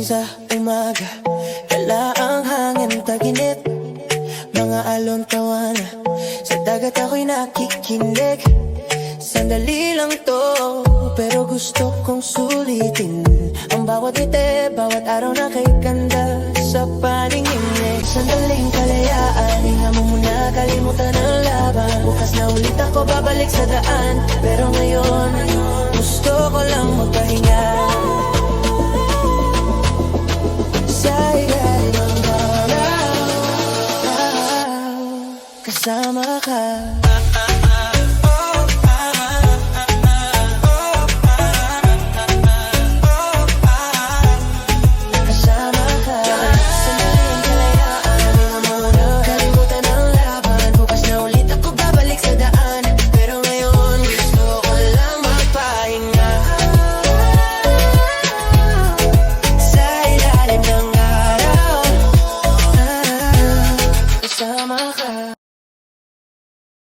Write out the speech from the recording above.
sa umaga, dala ang hangin taginit, mga alon tawana, sa dagat ako'y nakikinig. Sandali lang to, pero gusto kong sulitin ang bawat ngiti, bawat araw na kay ganda sa paningin. Sandaling kalayaan, hinga mo muna, kalimutan ang laban. Bukas na ulit ako babalik sa daan, pero ngayon gusto ko lang magpahinga sa ilalim ng araw, kasama ka.